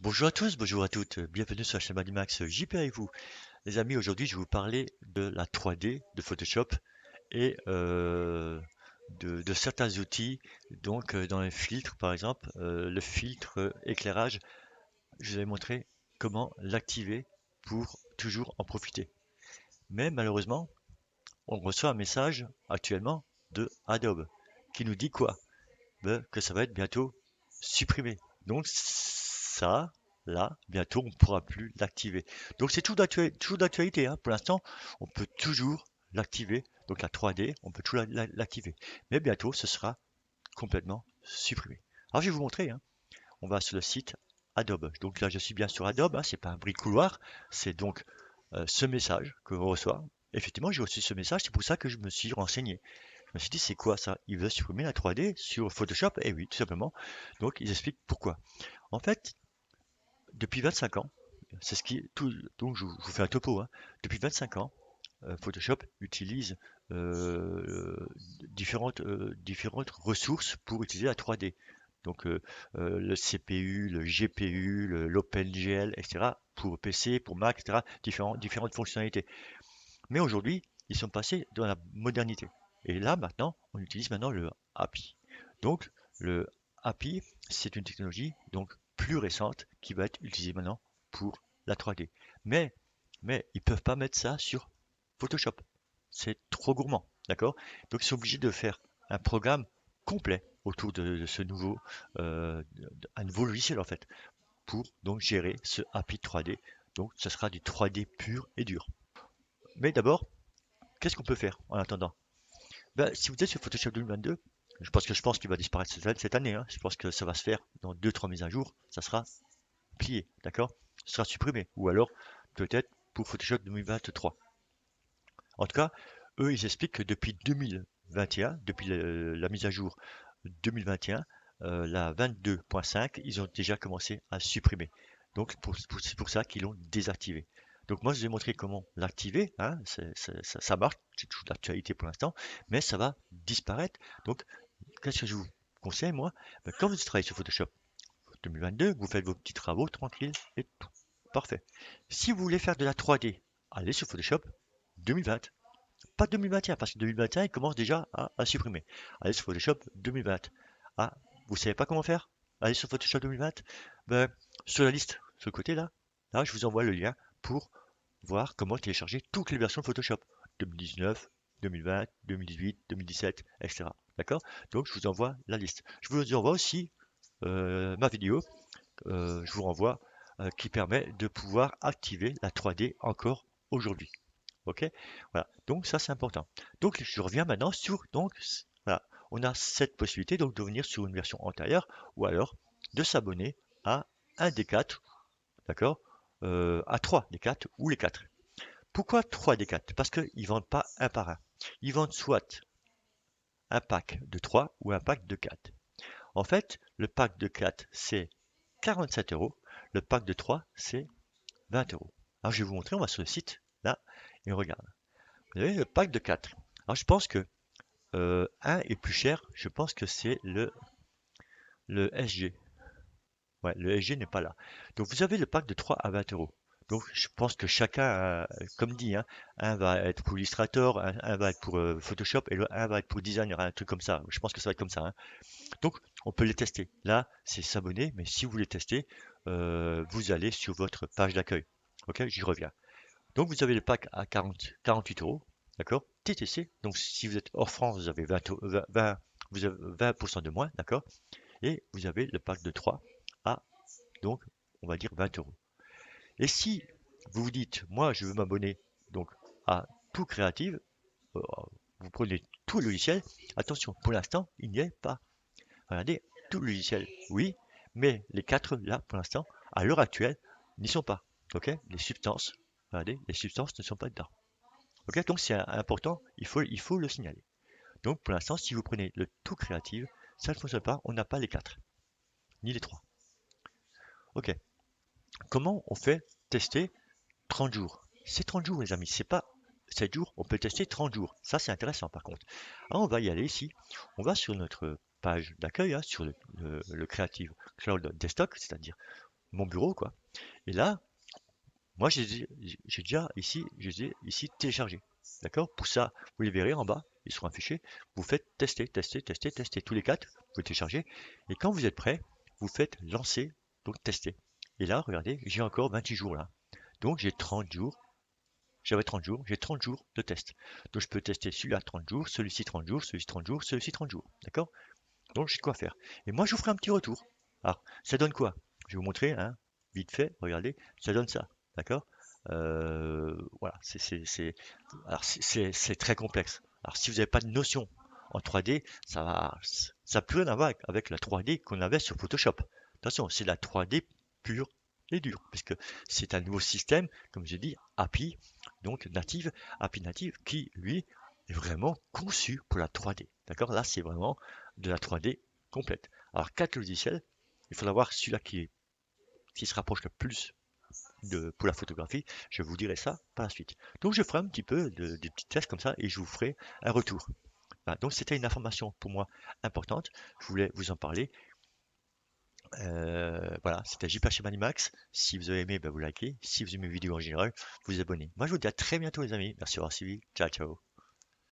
Bonjour à tous, bonjour à toutes, bienvenue sur la chaîne Manimax JP avec vous. Les amis, aujourd'hui je vais vous parler de la 3D de Photoshop et de certains outils. Donc dans les filtres par exemple, le filtre éclairage, je vais montrer comment l'activer pour toujours en profiter. Mais malheureusement, on reçoit un message actuellement de Adobe qui nous dit quoi? Ben, que ça va être bientôt supprimé. Donc ça, là, bientôt, on ne pourra plus l'activer. Donc c'est toujours d'actualité, hein. Pour l'instant, on peut toujours l'activer. Donc la 3D, on peut toujours l'activer. Mais bientôt, ce sera complètement supprimé. Alors je vais vous montrer, hein. On va sur le site Adobe. Donc là, je suis bien sur Adobe, hein. C'est pas un bruit de couloir. C'est donc ce message que l'on reçoit. Effectivement, j'ai reçu ce message. C'est pour ça que je me suis renseigné. Je me suis dit, c'est quoi ça? Ils veulent supprimer la 3D sur Photoshop? Eh oui, tout simplement. Donc, ils expliquent pourquoi. En fait, depuis 25 ans, c'est ce qui tout, donc je vous fais un topo, hein. Depuis 25 ans, Photoshop utilise euh, différentes ressources pour utiliser la 3D. Donc, le CPU, le GPU, l'OpenGL, etc. Pour PC, pour Mac, etc. Différentes fonctionnalités. Mais aujourd'hui, ils sont passés dans la modernité. Et là, maintenant, on utilise maintenant le API. Donc, le API, c'est une technologie donc plus récente qui va être utilisée maintenant pour la 3D. Mais, mais ils peuvent pas mettre ça sur Photoshop. C'est trop gourmand, d'accord? Donc, ils sont obligés de faire un programme complet autour de ce un nouveau logiciel en fait, pour donc gérer ce API 3D. Donc, ce sera du 3D pur et dur. Mais d'abord, qu'est-ce qu'on peut faire en attendant? Ben, si vous êtes sur Photoshop 2022, je pense qu'il va disparaître cette année, hein. Je pense que ça va se faire dans deux-trois mises à jour. Ça sera plié, d'accord? Ça sera supprimé. Ou alors, peut-être pour Photoshop 2023. En tout cas, eux, ils expliquent que depuis 2021, depuis la mise à jour 2021, la 22.5, ils ont déjà commencé à supprimer. Donc, c'est pour ça qu'ils l'ont désactivé. Donc, moi, je vais montrer comment l'activer, hein. Ça marche, c'est toujours d'actualité pour l'instant, mais ça va disparaître. Donc, qu'est-ce que je vous conseille, moi? Ben, quand vous travaillez sur Photoshop 2022, vous faites vos petits travaux tranquilles et tout. Parfait. Si vous voulez faire de la 3D, allez sur Photoshop 2020. Pas 2021, parce que 2021, il commence déjà à supprimer. Allez sur Photoshop 2020. Ah, vous savez pas comment faire? Allez sur Photoshop 2020. Ben, sur la liste, sur le côté là, là, je vous envoie le lien pour voir comment télécharger toutes les versions de Photoshop. 2019, 2020, 2018, 2017, etc. D'accord? Donc, je vous envoie la liste. Je vous envoie aussi ma vidéo, je vous renvoie, qui permet de pouvoir activer la 3D encore aujourd'hui. Ok? Voilà. Donc ça c'est important. Donc je reviens maintenant sur voilà. On a cette possibilité donc de venir sur une version antérieure ou alors de s'abonner à un des quatre, d'accord? À trois des quatre ou les quatre. Pourquoi trois des quatre? Parce qu'ils vendent pas un par un. Ils vendent soit un pack de 3 ou un pack de 4. En fait, le pack de 4 c'est 47 euros. Le pack de 3 c'est 20 euros. Alors je vais vous montrer, on va sur le site là et on regarde. Vous avez le pack de 4. Alors je pense que un est plus cher, je pense que c'est le SG. Ouais, le SG n'est pas là. Donc vous avez le pack de 3 à 20 euros. Donc je pense que chacun, comme dit, hein, un va être pour Illustrator, un va être pour Photoshop et un va être pour Designer, un truc comme ça. Je pense que ça va être comme ça, hein. Donc on peut les tester. Là, c'est s'abonner, mais si vous voulez tester, vous allez sur votre page d'accueil. Ok, j'y reviens. Donc vous avez le pack à 48 euros, d'accord? TTC, donc si vous êtes hors France, vous avez 20, vous avez 20% de moins, d'accord? Et vous avez le pack de 3 à, donc, on va dire 20 euros. Et si vous vous dites, moi je veux m'abonner donc à tout Creative, euh, vous prenez tout le logiciel, attention, pour l'instant, il n'y est pas. Regardez, tout le logiciel, oui, mais les quatre là, pour l'instant, à l'heure actuelle, n'y sont pas. Ok? Les substances, regardez, les substances ne sont pas dedans. Ok, donc c'est important, il faut le signaler. Donc pour l'instant, si vous prenez le tout créative, ça ne fonctionne pas, on n'a pas les quatre, ni les trois. Ok, comment on fait tester 30 jours? C'est 30 jours les amis, c'est pas 7 jours, on peut tester 30 jours. Ça c'est intéressant par contre. Alors on va y aller ici, on va sur notre page d'accueil, hein, sur le Creative Cloud Desktop, c'est-à-dire mon bureau, quoi. Et là, moi, j'ai déjà ici, je les ai ici téléchargés. D'accord? Pour ça, vous les verrez en bas, ils seront affichés. Vous faites tester, tester, tester, tester tous les quatre, vous téléchargez. Et quand vous êtes prêt, vous faites lancer, donc tester. Et là, regardez, j'ai encore 28 jours là. Donc j'ai 30 jours, j'avais 30 jours, j'ai 30 jours de test. Donc je peux tester celui-là 30 jours, celui-ci 30 jours, celui-ci 30 jours, celui-ci 30 jours. D'accord? Donc j'ai de quoi faire. Et moi, je vous ferai un petit retour. Alors, ça donne quoi? Je vais vous montrer, hein, vite fait, regardez, ça donne ça. D'accord? Voilà, alors c'est très complexe. Alors, si vous n'avez pas de notion en 3D, ça n'a plus rien à voir avec la 3D qu'on avait sur Photoshop. Attention, c'est la 3D pure et dure, puisque c'est un nouveau système, comme j'ai dit, API native, qui, lui, est vraiment conçu pour la 3D. D'accord? Là, c'est vraiment de la 3D complète. Alors, quatre logiciels, il faudra voir celui-là qui se rapproche le plus pour la photographie. Je vous dirai ça par la suite. Donc, je ferai un petit peu des petits tests comme ça et je vous ferai un retour. Voilà, donc, c'était une information pour moi importante. Je voulais vous en parler. Voilà, c'était JPH Manimax. Si vous avez aimé, ben, vous likez. Si vous aimez mes vidéos en général, vous vous abonnez. Moi, je vous dis à très bientôt, les amis. Merci d'avoir suivi. Ciao, ciao.